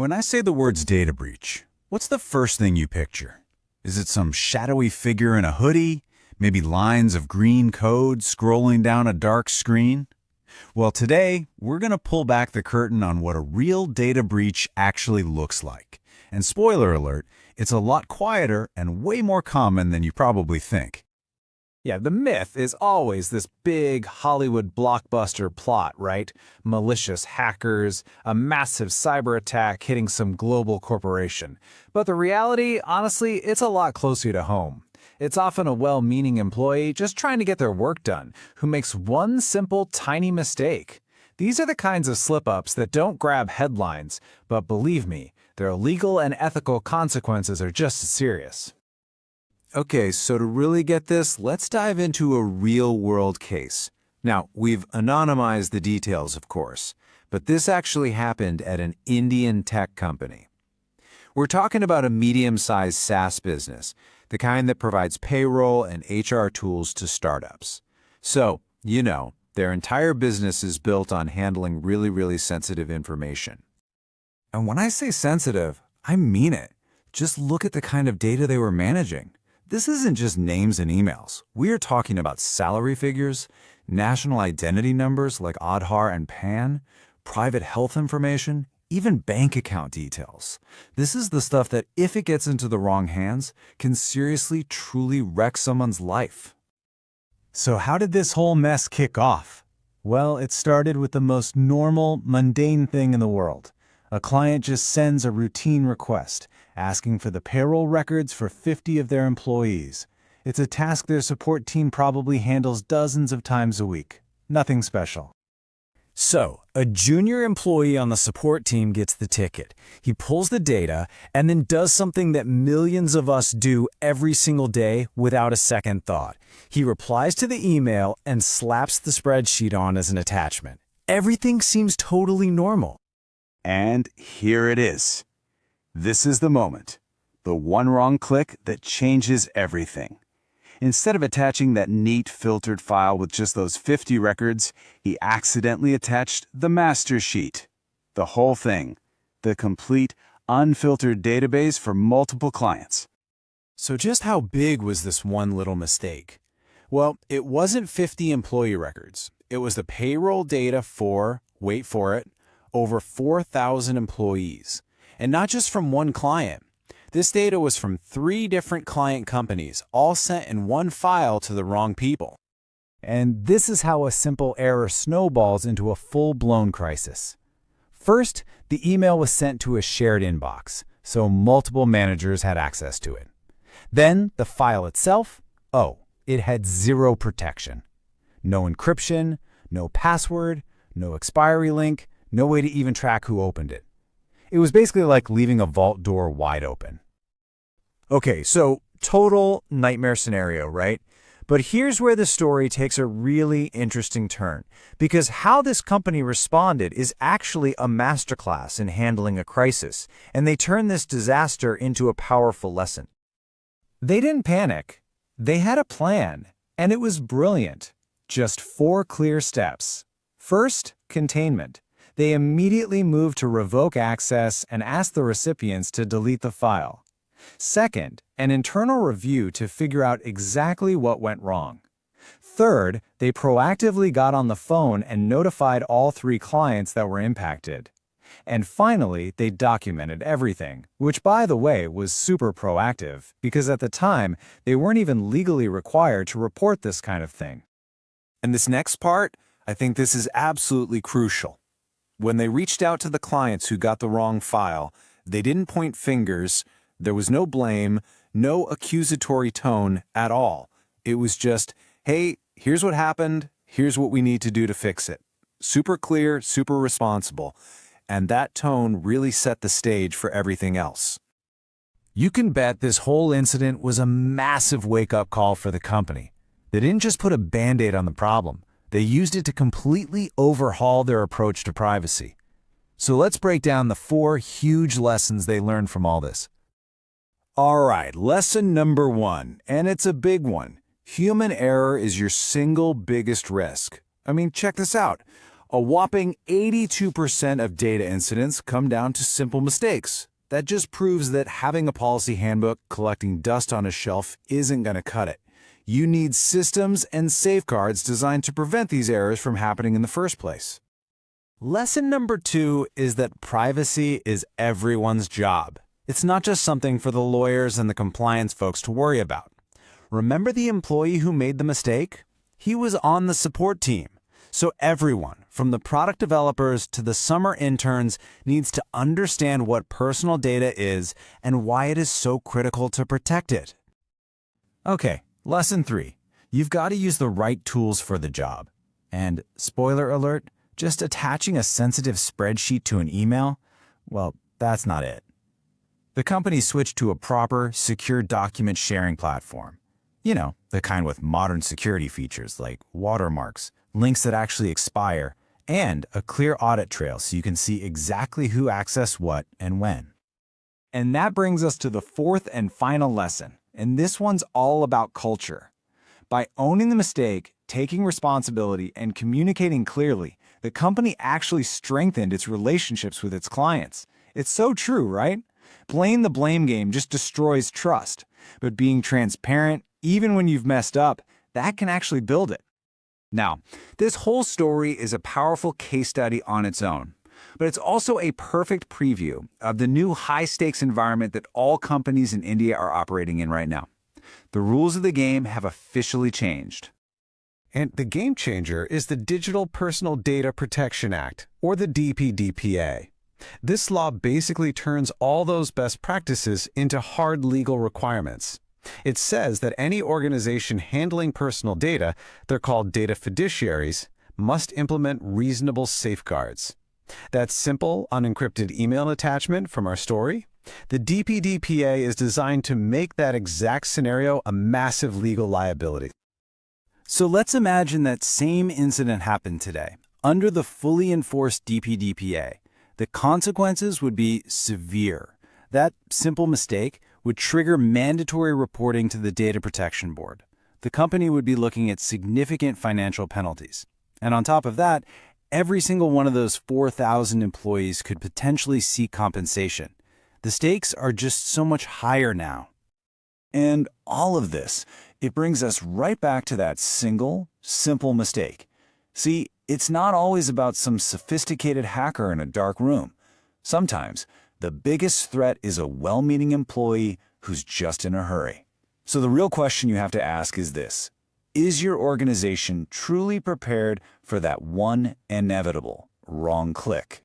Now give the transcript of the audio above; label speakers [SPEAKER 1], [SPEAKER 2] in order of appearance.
[SPEAKER 1] When I say the words data breach, what's the first thing you picture? Is it some shadowy figure in a hoodie? Maybe lines of green code scrolling down a dark screen? Well, today, we're going to pull back the curtain on what a real data breach actually looks like. And spoiler alert, it's a lot quieter and way more common than you probably think.
[SPEAKER 2] Yeah, the myth is always this big Hollywood blockbuster plot, right? Malicious hackers, a massive cyber attack hitting some global corporation. But the reality, honestly, it's a lot closer to home. It's often a well-meaning employee just trying to get their work done, who makes one simple, tiny mistake. These are the kinds of slip-ups that don't grab headlines, but believe me, their legal and ethical consequences are just as serious.
[SPEAKER 1] Okay, so to really get this, let's dive into a real-world case. Now, we've anonymized the details, of course, but this actually happened at an Indian tech company. We're talking about a medium-sized SaaS business, the kind that provides payroll and HR tools to startups. So, their entire business is built on handling really sensitive information. And when I say sensitive, I mean it. Just look at the kind of data they were managing. This isn't just names and emails. We are talking about salary figures, national identity numbers like Aadhaar and PAN, private health information, even bank account details. This is the stuff that, if it gets into the wrong hands, can seriously, truly wreck someone's life.
[SPEAKER 2] So how did this whole mess kick off? Well, it started with the most normal, mundane thing in the world. A client just sends a routine request, asking for the payroll records for 50 of their employees. It's a task their support team probably handles dozens of times a week. Nothing special. So, a junior employee on the support team gets the ticket. He pulls the data and then does something that millions of us do every single day without a second thought. He replies to the email and slaps the spreadsheet on as an attachment. Everything seems totally normal.
[SPEAKER 1] And here it is. This is the moment. The one wrong click that changes everything. Instead of attaching that neat filtered file with just those 50 records, he accidentally attached the master sheet. The whole thing. The complete, unfiltered database for multiple clients.
[SPEAKER 2] So just how big was this one little mistake? Well, it wasn't 50 employee records. It was the payroll data for, wait for it, over 4,000 employees. And not just from one client. This data was from 3 different client companies, all sent in one file to the wrong people. And this is how a simple error snowballs into a full-blown crisis. First, the email was sent to a shared inbox, so multiple managers had access to it. Then, the file itself, it had zero protection. No encryption, no password, no expiry link, no way to even track who opened it. It was basically like leaving a vault door wide open. Okay, so total nightmare scenario, right? But here's where the story takes a really interesting turn, because how this company responded is actually a masterclass in handling a crisis, and they turn this disaster into a powerful lesson. They didn't panic. They had a plan, and it was brilliant. Just 4 clear steps. First, containment. They immediately moved to revoke access and ask the recipients to delete the file. Second, an internal review to figure out exactly what went wrong. Third, they proactively got on the phone and notified all 3 clients that were impacted. And finally, they documented everything, which, by the way, was super proactive, because at the time, they weren't even legally required to report this kind of thing. And this next part, I think this is absolutely crucial. When they reached out to the clients who got the wrong file, they didn't point fingers, there was no blame, no accusatory tone at all. It was just, hey, here's what happened, here's what we need to do to fix it. Super clear, super responsible. And that tone really set the stage for everything else. You can bet this whole incident was a massive wake-up call for the company. They didn't just put a Band-Aid on the problem. They used it to completely overhaul their approach to privacy. So let's break down the 4 huge lessons they learned from all this. All right, lesson number 1, and it's a big one. Human error is your single biggest risk. I mean, check this out.
[SPEAKER 1] A whopping 82% of data incidents come down to simple mistakes. That just proves that having a policy handbook collecting dust on a shelf isn't going to cut it. You need systems and safeguards designed to prevent these errors from happening in the first place. Lesson number 2 is that privacy is everyone's job. It's not just something for the lawyers and the compliance folks to worry about. Remember the employee who made the mistake? He was on the support team. So everyone, from the product developers to the summer interns, needs to understand what personal data is and why it is so critical to protect it. Okay, lesson 3. You've got to use the right tools for the job. And spoiler alert, just attaching a sensitive spreadsheet to an email? Well, that's not it. The company switched to a proper, secure document sharing platform. You know, the kind with modern security features like watermarks, links that actually expire, and a clear audit trail so you can see exactly who accessed what and when. And that brings us to the 4th and final lesson, and this one's all about culture. By owning the mistake, taking responsibility, and communicating clearly, the company actually strengthened its relationships with its clients. It's so true, right? Playing the blame game just destroys trust, but being transparent, even when you've messed up, that can actually build it. Now, this whole story is a powerful case study on its own, but it's also a perfect preview of the new high-stakes environment that all companies in India are operating in right now. The rules of the game have officially changed.
[SPEAKER 2] And the game changer is the Digital Personal Data Protection Act, or the DPDPA. This law basically turns all those best practices into hard legal requirements. It says that any organization handling personal data, they're called data fiduciaries, must implement reasonable safeguards. That simple, unencrypted email attachment from our story? The DPDPA is designed to make that exact scenario a massive legal liability.
[SPEAKER 1] So let's imagine that same incident happened today. Under the fully enforced DPDPA, the consequences would be severe. That simple mistake would trigger mandatory reporting to the Data Protection Board. The company would be looking at significant financial penalties. And on top of that, every single one of those 4,000 employees could potentially seek compensation. The stakes are just so much higher now. And all of this, it brings us right back to that single, simple mistake. See, it's not always about some sophisticated hacker in a dark room. Sometimes, the biggest threat is a well-meaning employee who's just in a hurry. So the real question you have to ask is this: is your organization truly prepared for that one inevitable wrong click?